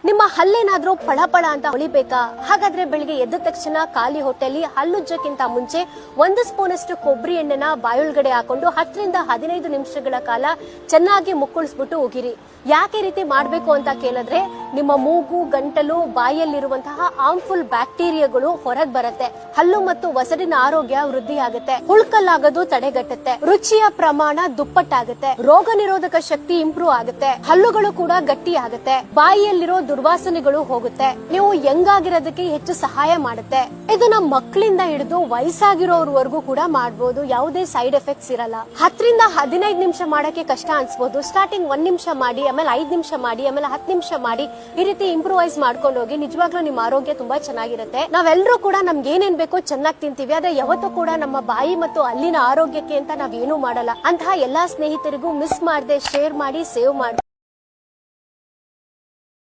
ನಿಮ್ಮ ಹಲ್ಲೇನಾದ್ರೂ ಪಳಪಳ ಅಂತ ಹೊಳಿಬೇಕಾ? ಹಾಗಾದ್ರೆ ಬೆಳಿಗ್ಗೆ ಎದ್ದ ತಕ್ಷಣ ಖಾಲಿ ಹೊಟ್ಟೆಲಿ ಹಲ್ಲುಜ್ಜಕ್ಕಿಂತ ಮುಂಚೆ 1 ಸ್ಪೂನ್ ಅಷ್ಟು ಕೊಬ್ಬರಿ ಎಣ್ಣೆನ ಬಾಯೊಳಗಡೆ ಹಾಕೊಂಡು 10 ರಿಂದ 15 ನಿಮಿಷಗಳ ಕಾಲ ಚೆನ್ನಾಗಿ ಮುಕ್ಕಳಿಸ್ಬಿಟ್ಟು ಉಗಿರಿ. ಯಾಕೆ ರೀತಿ ಮಾಡ್ಬೇಕು ಅಂತ ಕೇಳಿದ್ರೆ ನಿಮ್ಮ ಮೂಗು, ಗಂಟಲು, ಬಾಯಲ್ಲಿರುವಂತಹ ಹಾರ್ಮ್ಫುಲ್ ಬ್ಯಾಕ್ಟೀರಿಯಾಗಳು ಹೊರಗೆ ಬರುತ್ತೆ. ಹಲ್ಲು ಮತ್ತು ಒಸಡಿನ ಆರೋಗ್ಯ ವೃದ್ಧಿ ಆಗುತ್ತೆ. ಹುಳ್ಕಲ್ಲಾಗೋದು ತಡೆಗಟ್ಟುತ್ತೆ. ರುಚಿಯ ಪ್ರಮಾಣ ದುಪ್ಪಟ್ಟಾಗುತ್ತೆ. ರೋಗ ನಿರೋಧಕ ಶಕ್ತಿ ಇಂಪ್ರೂವ್ ಆಗುತ್ತೆ. ಹಲ್ಲುಗಳು ಕೂಡ ಗಟ್ಟಿ ಆಗುತ್ತೆ. ಬಾಯಿಯಲ್ಲಿರೋ ದುರ್ವಾಸನೆಗಳು ಹೋಗುತ್ತೆ. ನೀವು ಯಂಗಾಗಿರೋದಕ್ಕೆ ಹೆಚ್ಚು ಸಹಾಯ ಮಾಡುತ್ತೆ. ಇದನ್ನ ಮಕ್ಕಳಿಂದ ಹಿಡಿದು ವಯಸ್ಸಾಗಿರೋರ್ವರೆಗೂ ಕೂಡ ಮಾಡಬಹುದು. ಯಾವುದೇ ಸೈಡ್ ಎಫೆಕ್ಟ್ಸ್ ಇರಲ್ಲ. 10 ರಿಂದ 15 ನಿಮಿಷ ಮಾಡಕ್ಕೆ ಕಷ್ಟ ಅನ್ಸ್ಬೋದು. ಸ್ಟಾರ್ಟಿಂಗ್ 1 ನಿಮಿಷ ಮಾಡಿ, ಆಮೇಲೆ 5 ನಿಮಿಷ ಮಾಡಿ, ಆಮೇಲೆ 10 ನಿಮಿಷ ಮಾಡಿ. ಈ ರೀತಿ ಇಂಪ್ರೂವೈಸ್ ಮಾಡ್ಕೊಂಡು ಹೋಗಿ. ನಿಜವಾಗ್ಲೂ ನಿಮ್ಮ ಆರೋಗ್ಯ ತುಂಬಾ ಚೆನ್ನಾಗಿರುತ್ತೆ. ನಾವೆಲ್ಲರೂ ಕೂಡ ನಮ್ಗೆ ಏನೇನ್ ಬೇಕೋ ಚೆನ್ನಾಗಿ ತಿಂತೀವಿ. ಆದ್ರೆ ಯಾವತ್ತೂ ಕೂಡ ನಮ್ಮ ಬಾಯಿ ಮತ್ತು ಅಲ್ಲಿನ ಆರೋಗ್ಯಕ್ಕೆ ಅಂತ ನಾವೇನು ಮಾಡಲ್ಲ. ಅಂತಹ ಎಲ್ಲಾ ಸ್ನೇಹಿತರಿಗೂ ಮಿಸ್ ಮಾಡದೆ ಶೇರ್ ಮಾಡಿ, ಸೇವ್ ಮಾಡಿ.